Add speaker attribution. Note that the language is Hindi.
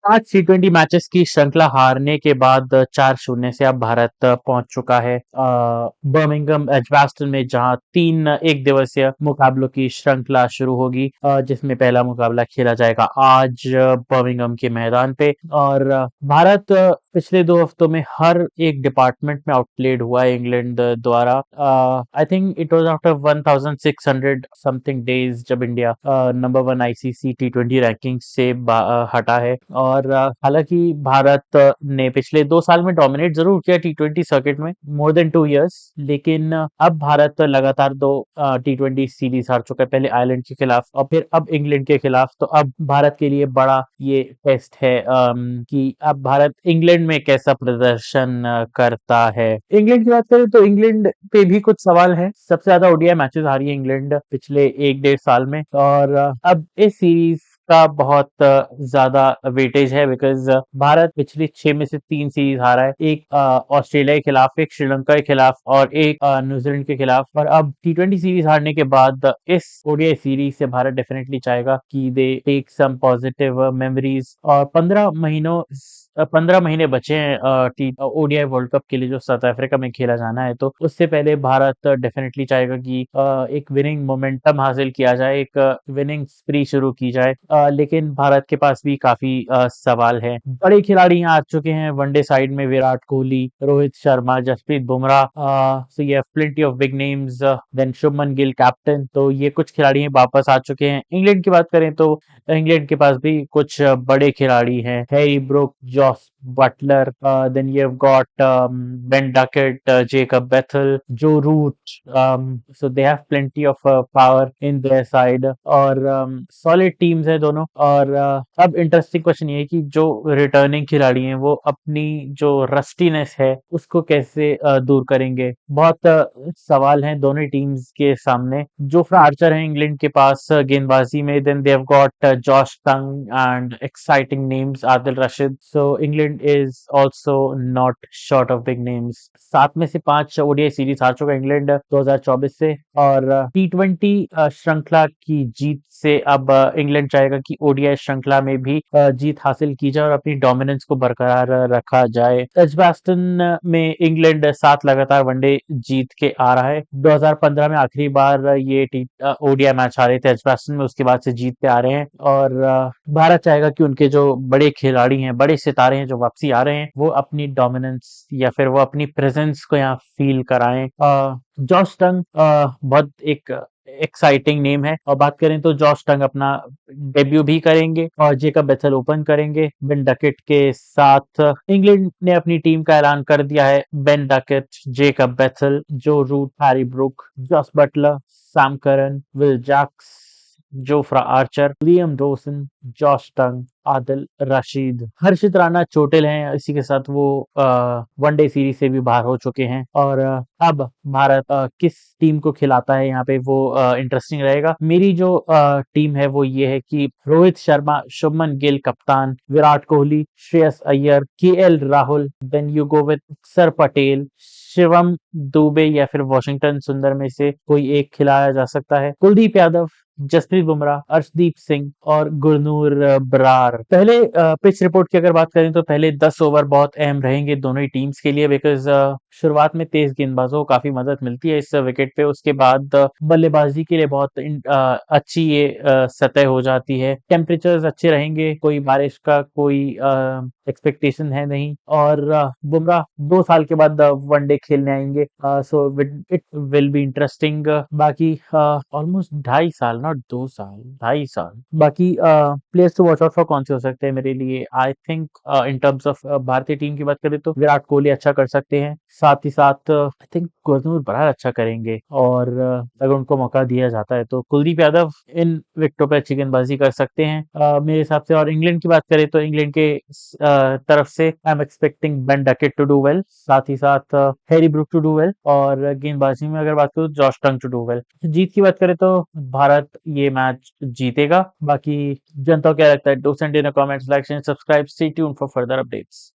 Speaker 1: आज T20 मैचेस की श्रृंखला हारने के बाद 4-0 से अब भारत पहुंच चुका है बर्मिंघम एजबास्टन में, जहां 3 एक दिवसीय मुकाबलों की श्रृंखला शुरू होगी, जिसमें पहला मुकाबला खेला जाएगा आज बर्मिंघम के मैदान पे। और भारत पिछले 2 हफ्तों में हर एक डिपार्टमेंट में आउटप्लेड हुआ है इंग्लैंड द्वारा। I think it was after 1600 something days जब India number 1 ICC T20 ranking से हटा है। और हालांकि भारत ने पिछले 2 साल में डोमिनेट जरूर किया T20 सर्किट में, मोर देन 2 इयर्स, लेकिन अब भारत लगातार 2 T20 सीरीज हार चुका है, पहले आयरलैंड के खिलाफ और फिर अब इंग्लैंड के खिलाफ। तो अब भारत के लिए बड़ा ये टेस्ट है कि अब भारत इंग्लैंड में कैसा प्रदर्शन करता है। इंग्लैंड की बात करें तो इंग्लैंड पे भी कुछ सवाल है। सबसे ज्यादा ओडीआई मैचेस हारी है इंग्लैंड पिछले 1 डेढ़ साल में, और अब इस सीरीज का बहुत ज्यादा वेटेज है, बिकॉज भारत पिछली 6 में से 3 सीरीज हारा है, एक ऑस्ट्रेलिया के खिलाफ, एक श्रीलंका के खिलाफ और एक न्यूजीलैंड के खिलाफ। और अब T20 सीरीज हारने के बाद इस ओडीआई सीरीज से भारत डेफिनेटली चाहेगा कि they take some positive memories. और 15 महीने बचे हैं ओडीआई वर्ल्ड कप के लिए, जो साउथ अफ्रीका में खेला जाना है। तो उससे पहले भारत डेफिनेटली चाहेगा कि एक विनिंग मोमेंटम हासिल किया जाए, एक विनिंग स्प्री शुरू की जाए। लेकिन भारत के पास भी काफी सवाल है। बड़े खिलाड़ी यहाँ आ चुके हैं वनडे साइड में, Virat Kohli, Rohit Sharma, Jasprit Bumrah, so you have plenty of big names, then Shubman Gill captain. तो ये कुछ खिलाड़ी वापस आ चुके हैं। इंग्लैंड की बात करें तो इंग्लैंड के पास भी कुछ बड़े खिलाड़ी हैं, Harry Brook, Jos Buttler, then you've got Ben Duckett, Jacob Bethel, Joe Root. So they have plenty of power in their side, और solid teams है दोनों। और अब इंटरेस्टिंग क्वेश्चन ये है कि जो रिटर्निंग खिलाड़ी हैं वो अपनी जो रस्टीनेस है उसको कैसे दूर करेंगे। बहुत सवाल हैं दोनों टीम्स के सामने। जोफ्रा आर्चर है इंग्लैंड के पास गेंदबाजी में, then they have got Josh Tongue and exciting names, Adil Rashid. So England is also not short of big names। 7 में से 5 ओडीआई सीरीज हार चुका इंग्लैंड 2024 से, और T20 श्रृंखला की जीत से अब इंग्लैंड चाहेगा कि ओडीआई श्रृंखला में भी जीत हासिल की जाए और अपनी डोमिनेंस को बरकरार रखा जाए। एजबास्टन में इंग्लैंड 7 लगातार वनडे जीत के आ रहा है। 2015 में आखिरी बार ये ओडीआई मैच हारे थे एजबास्टन में, उसके बाद से जीतते आ रहे हैं। और भारत चाहेगा कि उनके जो बड़े खिलाड़ी हैं, बड़े सितारे हैं जो वापसी आ रहे हैं, वो अपनी डोमिनेंस या फिर वो अपनी प्रेजेंस को यहाँ फील कराएं। जॉश टंग बहुत एक एक्साइटिंग नेम है, और बात करें तो जॉश टंग अपना डेब्यू भी करेंगे और जेकब बेथल ओपन करेंगे बेन डकेट के साथ। इंग्लैंड ने अपनी टीम का ऐलान कर दिया है। बेन डकेट, जेकब बेथल, जो Root, Harry Brook, Jos Buttler, Sam Curran, Will Jacks, Jofra Archer, Liam Dawson, Josh Tongue, Adil Rashid. Harshit Rana चोटिल हैं, इसी के साथ वो वनडे सीरीज से भी बाहर हो चुके हैं। और अब भारत किस टीम को खिलाता है यहाँ पे, वो इंटरेस्टिंग रहेगा। मेरी जो टीम है वो ये है कि रोहित शर्मा, शुभमन गिल कप्तान, Virat Kohli, Shreyas Iyer, K L Rahul, then you go with Akshar Patel, Shivam Dubey या फिर वॉशिंगटन सुंदर में से कोई एक खिलाया जा सकता है, कुलदीप यादव, जसप्रीत बुमराह, अर्शदीप सिंह और गुरनूर बरार। पहले पिच रिपोर्ट की अगर बात करें तो पहले 10 ओवर बहुत अहम रहेंगे दोनों ही टीम्स के लिए, बिकॉज शुरुआत में तेज गेंदबाजों को काफी मदद मिलती है इस विकेट पे। उसके बाद बल्लेबाजी के लिए बहुत अच्छी ये सतह हो जाती है। टेम्परेचर्स अच्छे रहेंगे, कोई बारिश का कोई एक्सपेक्टेशन है नहीं। और बुमराह 2 साल के बाद वनडे खेलने आएंगे, so it will be interesting. बाकी ऑलमोस्ट 2.5 साल, नॉट 2 साल, 2.5 साल। बाकी players to watch out for कौन से हो सकते हैं मेरे लिए? I think in terms of भारतीय टीम की बात करें तो विराट कोहली अच्छा कर सकते हैं, साथ ही साथ आई थिंक गुरनूर बरार अच्छा करेंगे। और अगर उनको मौका दिया जाता है तो कुलदीप यादव इन विकेटों पे अच्छी गेंदबाजी कर सकते हैं मेरे हिसाब से। और इंग्लैंड की बात करें तो इंग्लैंड के तरफ से I am expecting Ben Duckett to do well, साथ ही साथ Harry Brook to do well, और गेंदबाजी में अगर बात करूं तो Josh Tongue to do well. जीत की बात करें तो भारत ये मैच जीतेगा। बाकी जनता को क्या लगता है? Do send in comments, like and subscribe, stay tuned for further updates.